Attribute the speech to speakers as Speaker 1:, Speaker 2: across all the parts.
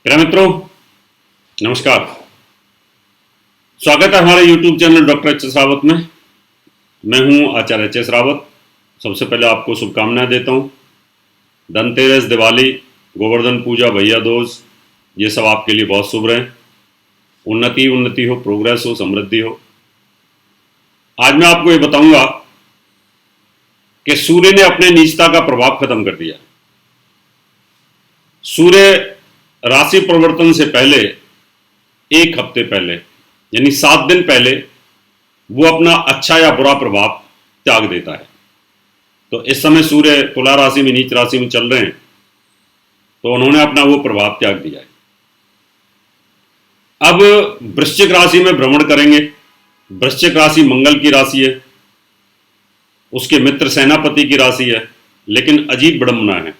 Speaker 1: प्रिय मित्रों, नमस्कार। स्वागत है हमारे YouTube channel doctor HS. Rawat में। मैं हूं आचार्य एच.एस. रावत। सबसे पहले आपको शुभकामनाएं देता हूं। धनतेरस, दिवाली, गोवर्धन पूजा, भैया दूज, ये सब आपके लिए बहुत शुभ रहे। उन्नति हो, प्रोग्रेस हो, समृद्धि हो। आज मैं आपको ये बताऊंगा कि सूर्य ने अपने नीचता का प्रभाव खत्म कर दिया। सूर्य राशि परिवर्तन से पहले एक हफ्ते पहले यानी 7 दिन पहले वो अपना अच्छा या बुरा प्रभाव त्याग देता है। तो इस समय सूर्य तुला राशि में, नीच राशि में चल रहे हैं, तो उन्होंने अपना वो प्रभाव त्याग दिया है। अब वृश्चिक राशि में भ्रमण करेंगे। वृश्चिक राशि मंगल की राशि है, उसके मित्र सेनापति की राशि है, लेकिन अजीब विडंबना है,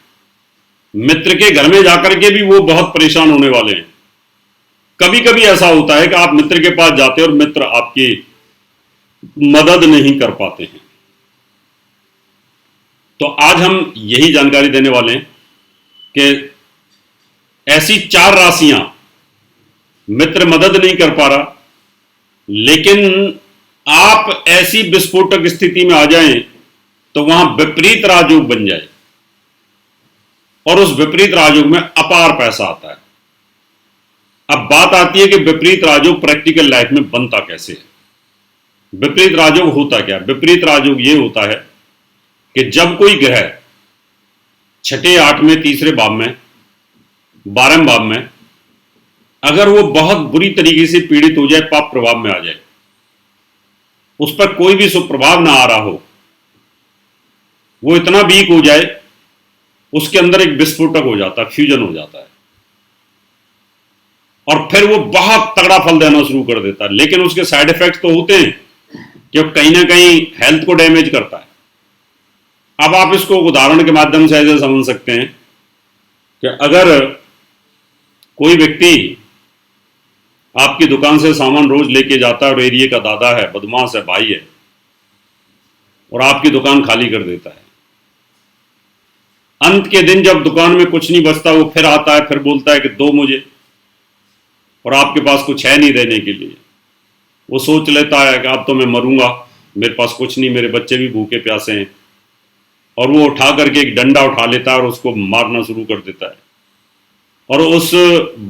Speaker 1: मित्र के घर में जाकर के भी वो बहुत परेशान होने वाले हैं। कभी कभी ऐसा होता है कि आप मित्र के पास जाते हैं और मित्र आपकी मदद नहीं कर पाते हैं। तो आज हम यही जानकारी देने वाले हैं कि ऐसी 4 राशियां मित्र मदद नहीं कर पा रहा, लेकिन आप ऐसी विस्फोटक स्थिति में आ जाएं तो वहां विपरीत राजयोग बन जाए और उस विपरीत राजयोग में अपार पैसा आता है। अब बात आती है कि विपरीत राजयोग प्रैक्टिकल लाइफ में बनता कैसे है। विपरीत राजयोग होता क्या? विपरीत राजयोग ये होता है कि जब कोई ग्रह 6, 8, तीसरे भाव में, 12वें भाव में अगर वो बहुत बुरी तरीके से पीड़ित हो जाए, पाप प्रभाव में आ जाए, उस पर कोई भी शुभ प्रभाव ना आ रहा हो, वो इतना वीक हो जाए, उसके अंदर एक विस्फोटक हो जाता है, फ्यूजन हो जाता है, और फिर वो बहुत तगड़ा फल देना शुरू कर देता है। लेकिन उसके साइड इफेक्ट तो होते हैं कि वो कहीं ना कहीं हेल्थ को डैमेज करता है। अब आप इसको उदाहरण के माध्यम से ऐसे समझ सकते हैं कि अगर कोई व्यक्ति आपकी दुकान से सामान रोज लेके जाता है और एरिया का दादा है, बदमाश है, भाई है, और आपकी दुकान खाली कर देता है, अंत के दिन जब दुकान में कुछ नहीं बचता, वो फिर आता है, फिर बोलता है कि दो मुझे, और आपके पास कुछ है नहीं देने के लिए। वो सोच लेता है कि अब तो मैं मरूंगा, मेरे पास कुछ नहीं, मेरे बच्चे भी भूखे प्यासे हैं, और वो उठा करके एक डंडा उठा लेता है और उसको मारना शुरू कर देता है। और उस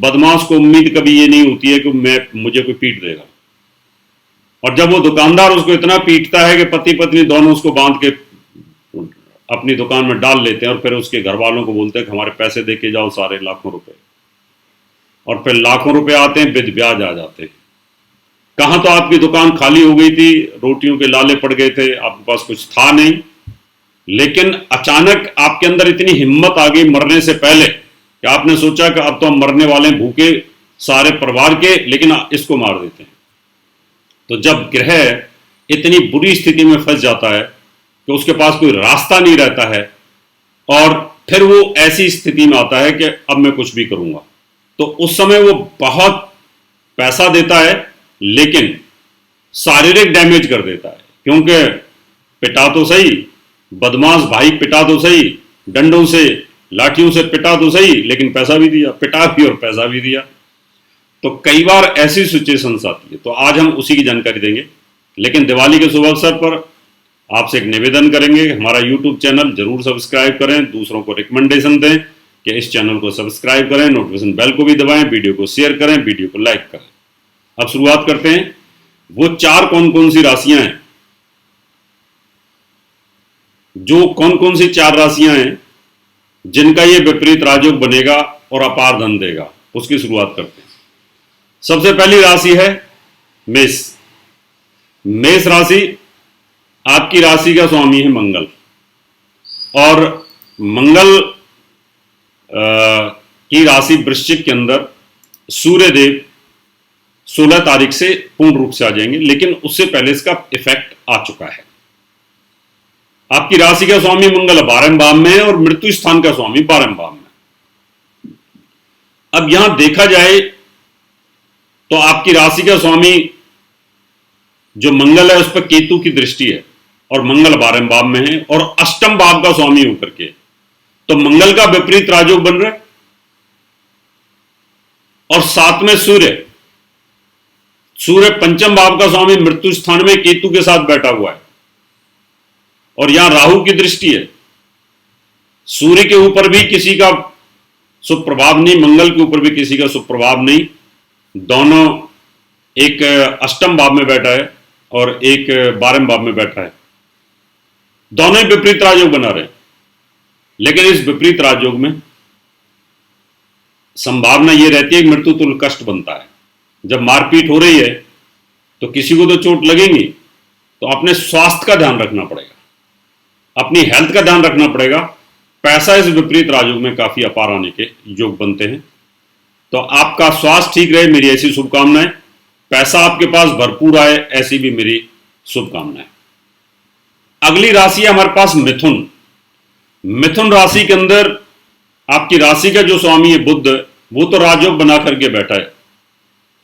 Speaker 1: बदमाश को उम्मीद कभी ये नहीं होती है कि मुझे कोई पीट देगा। और जब वो दुकानदार उसको इतना पीटता है कि पति पत्नी दोनों उसको बांध के अपनी दुकान में डाल लेते हैं, और फिर उसके घर वालों को बोलते हैं कि हमारे पैसे दे के जाओ, सारे लाखों रुपए। और फिर लाखों रुपए आते हैं, बिद ब्याज आ जाते हैं। कहां तो आपकी दुकान खाली हो गई थी, रोटियों के लाले पड़ गए थे, आपके पास कुछ था नहीं, लेकिन अचानक आपके अंदर इतनी हिम्मत आ गई मरने से पहले कि आपने सोचा कि अब तो हम मरने वाले हैं, भूखे सारे परिवार के, लेकिन इसको मार देते हैं। तो जब ग्रह इतनी बुरी स्थिति में फंस जाता है कि उसके पास कोई रास्ता नहीं रहता है, और फिर वो ऐसी स्थिति में आता है कि अब मैं कुछ भी करूंगा, तो उस समय वो बहुत पैसा देता है, लेकिन शारीरिक डैमेज कर देता है। क्योंकि पिटा तो सही, बदमाश भाई पिटा तो सही, डंडों से, लाठियों से पिटा तो सही, लेकिन पैसा भी दिया, पिटा भी और पैसा भी दिया। तो कई बार ऐसी सिचुएशंस आती है। तो आज हम उसी की जानकारी देंगे, लेकिन दिवाली के शुभ अवसर पर आपसे एक निवेदन करेंगे, हमारा YouTube चैनल जरूर सब्सक्राइब करें, दूसरों को रिकमेंडेशन दें कि इस चैनल को सब्सक्राइब करें, नोटिफिकेशन बेल को भी दबाएं, वीडियो को शेयर करें, वीडियो को लाइक करें। अब शुरुआत करते हैं। वो 4 कौन कौन सी राशियां हैं, जो कौन कौन सी 4 राशियां हैं जिनका ये विपरीत राजयोग बनेगा और अपार धन देगा, उसकी शुरुआत करते हैं। सबसे पहली राशि है मेष। मेष राशि, आपकी राशि का स्वामी है मंगल, और मंगल की राशि वृश्चिक के अंदर सूर्य देव 16 तारीख से पूर्ण रूप से आ जाएंगे, लेकिन उससे पहले इसका इफेक्ट आ चुका है। आपकी राशि का स्वामी मंगल 12वें भाव में है और मृत्यु स्थान का स्वामी 12वें भाव में। अब यहां देखा जाए तो आपकी राशि का स्वामी जो मंगल है, उस पर केतु की दृष्टि है, और मंगल 12वें भाव में है और अष्टम भाव का स्वामी होकर के, तो मंगल का विपरीत राजयोग बन रहा है। और साथ में सूर्य, सूर्य पंचम भाव का स्वामी मृत्यु स्थान में केतु के साथ बैठा हुआ है और यहां राहु की दृष्टि है। सूर्य के ऊपर भी किसी का शुभ प्रभाव नहीं, मंगल के ऊपर भी किसी का शुभ प्रभाव नहीं। दोनों एक अष्टम भाव में बैठा है और एक 12वें भाव में बैठा है। दोनों ही विपरीत राजयोग बना रहे हैं, लेकिन इस विपरीत राजयोग में संभावना यह रहती है कि मृत्यु तुल्य कष्ट बनता है। जब मारपीट हो रही है तो किसी को तो चोट लगेगी, तो अपने स्वास्थ्य का ध्यान रखना पड़ेगा, अपनी हेल्थ का ध्यान रखना पड़ेगा। पैसा इस विपरीत राजयोग में काफी अपार आने के योग बनते हैं, तो आपका स्वास्थ्य ठीक रहे, मेरी ऐसी शुभकामनाएं। पैसा आपके पास भरपूर आए, ऐसी भी मेरी शुभकामनाएं। अगली राशि है हमारे पास मिथुन। मिथुन राशि के अंदर आपकी राशि का जो स्वामी है बुध, वो तो राजयोग बना करके बैठा है।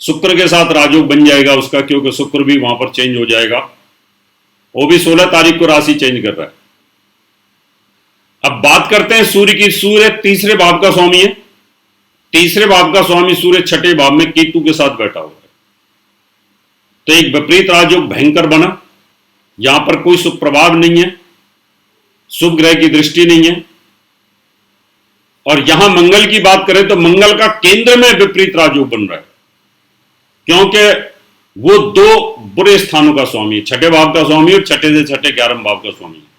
Speaker 1: शुक्र के साथ राजयोग बन जाएगा उसका, क्योंकि शुक्र भी वहां पर चेंज हो जाएगा। वो भी 16 तारीख को राशि चेंज कर रहा है। अब बात करते हैं सूर्य की। सूर्य तीसरे भाव का स्वामी है। तीसरे भाव का स्वामी सूर्य छठे भाव में केतु के साथ बैठा हुआ है। तो एक विपरीत राजयोग भयंकर बना। यहां पर कोई शुभ प्रभाव नहीं है, शुभ ग्रह की दृष्टि नहीं है। और यहां मंगल की बात करें तो मंगल का केंद्र में विपरीत राजयोग बन रहा है, क्योंकि वो दो बुरे स्थानों का स्वामी है, छठे भाव का स्वामी और छठे से छठे 11वें भाव का स्वामी है।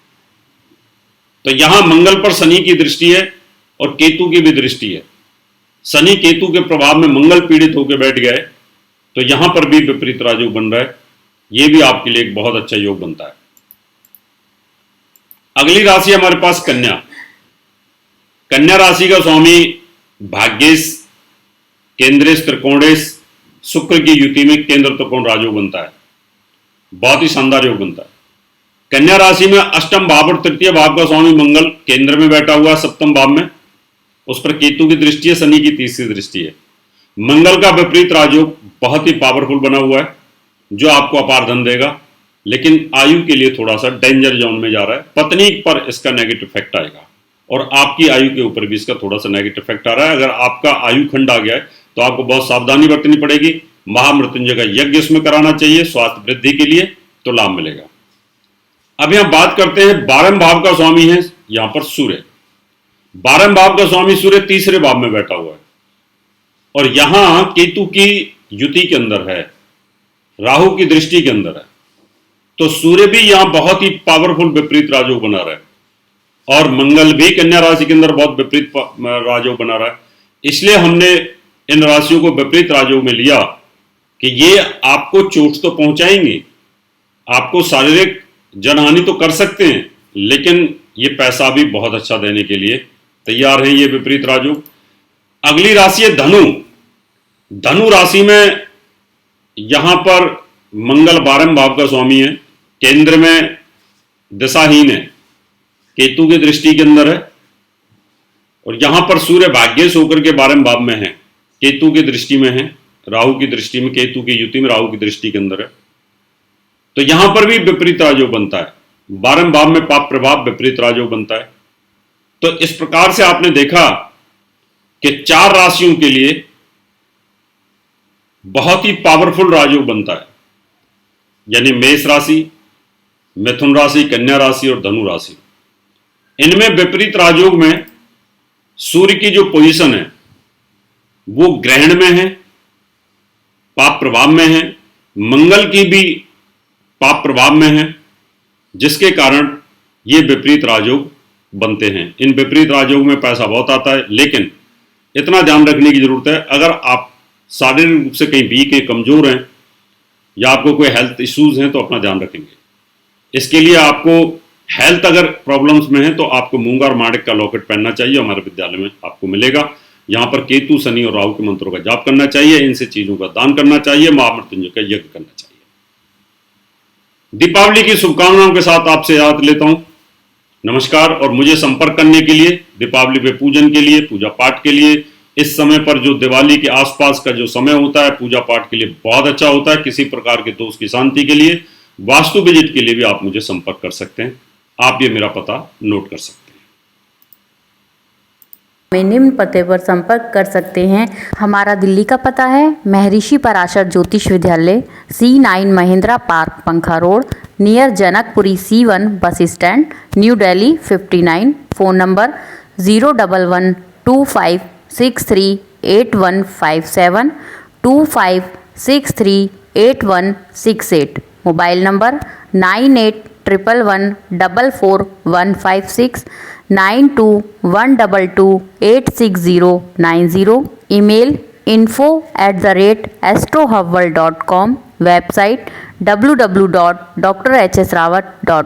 Speaker 1: तो यहां मंगल पर शनि की दृष्टि है और केतु की भी दृष्टि है। शनि केतु के प्रभाव में मंगल पीड़ित होकर बैठ गए, तो यहां पर भी विपरीत राजयोग बन रहा है। यह भी आपके लिए एक बहुत अच्छा योग बनता है। अगली राशि हमारे पास कन्या। कन्या राशि का स्वामी भाग्येश, केंद्रेश, त्रिकोणेश, शुक्र की युति में केंद्र त्रिकोण राजयोग बनता है। बहुत ही शानदार योग बनता है। कन्या राशि में अष्टम भाव और तृतीय भाव का स्वामी मंगल केंद्र में बैठा हुआ है, सप्तम भाव में। उस पर केतु की दृष्टि है, शनि की तीसरी दृष्टि है। मंगल का विपरीत राजयोग बहुत ही पावरफुल बना हुआ है, जो आपको अपार धन देगा, लेकिन आयु के लिए थोड़ा सा डेंजर जोन में जा रहा है। पत्नी पर इसका नेगेटिव इफेक्ट आएगा और आपकी आयु के ऊपर भी इसका थोड़ा सा नेगेटिव इफेक्ट आ रहा है। अगर आपका आयु खंड आ गया है तो आपको बहुत सावधानी बरतनी पड़ेगी। महामृत्युंजय का यज्ञ इसमें कराना चाहिए, स्वास्थ्य वृद्धि के लिए, तो लाभ मिलेगा। अब यहां बात करते हैं 12वें भाव का स्वामी है यहां पर सूर्य। 12वें भाव का स्वामी सूर्य तीसरे भाव में बैठा हुआ है और यहां केतु की युति के अंदर है, राहु की दृष्टि के अंदर है। तो सूर्य भी यहां बहुत ही पावरफुल विपरीत राजयोग बना रहा है और मंगल भी कन्या राशि के अंदर बहुत विपरीत राजयोग बना रहा है। इसलिए हमने इन राशियों को विपरीत राजयोग में लिया कि ये आपको चोट तो पहुंचाएंगे, आपको शारीरिक जनहानि तो कर सकते हैं, लेकिन ये पैसा भी बहुत अच्छा देने के लिए तैयार है ये विपरीत राजयोग। अगली राशि है धनु। धनु राशि में यहां पर मंगल 12वें भाव का स्वामी है, केंद्र में दिशाहीन है, केतु की दृष्टि के अंदर है और यहां पर सूर्य भाग्येश होकर के 12वें भाव में है, केतु की दृष्टि में है, राहु की दृष्टि में, केतु की युति में राहु की दृष्टि के अंदर है। तो यहां पर भी विपरीत राजयोग बनता है। 12वें भाव में पाप प्रभाव विपरीत राजयोग बनता है। तो इस प्रकार से आपने देखा कि 4 राशियों के लिए बहुत ही पावरफुल राजयोग बनता है, यानी मेष राशि, मिथुन राशि, कन्या राशि और धनु राशि। इनमें विपरीत राजयोग में सूर्य की जो पोजीशन है वो ग्रहण में है, पाप प्रभाव में है, मंगल की भी पाप प्रभाव में है, जिसके कारण ये विपरीत राजयोग बनते हैं। इन विपरीत राजयोग में पैसा बहुत आता है, लेकिन इतना ध्यान रखने की जरूरत है, अगर आप शारीरिक रूप से कहीं वीक हैं, कमजोर हैं या आपको कोई हेल्थ इश्यूज हैं तो अपना ध्यान रखेंगे। इसके लिए आपको हेल्थ अगर प्रॉब्लम्स में है तो आपको मूंगा और माणिक का लॉकेट पहनना चाहिए, हमारे विद्यालय में आपको मिलेगा। यहाँ पर केतु, शनि और राहु के मंत्रों का जाप करना चाहिए, इनसे चीजों का दान करना चाहिए, महामृत्युंजय का यज्ञ करना चाहिए। दीपावली की शुभकामनाओं के साथ आपसे याद लेता हूं। नमस्कार। और मुझे संपर्क करने के लिए, दीपावली पे पूजन के लिए, पूजा पाठ के लिए, इस समय पर जो दिवाली के आसपास का जो समय होता है पूजा पाठ के लिए बहुत अच्छा होता है। किसी प्रकार के दोष की शांति के लिए, वास्तु विजिट के लिए भी आप मुझे संपर्क कर सकते हैं। आप ये मेरा पता नोट कर सकते हैं।
Speaker 2: में निम्न पते पर संपर्क कर सकते हैं। हमारा दिल्ली का पता है महर्षि पराशर ज्योतिष विद्यालय, C9 महिंद्रा पार्क, पंखा road, near Janakpuri C1 bus stand, new Delhi 59। Phone number 01125638157, 25638168। Mobile number 9811144156, 9212286090। Email info@astrohubworld.com। Website www.drhsrawat.com।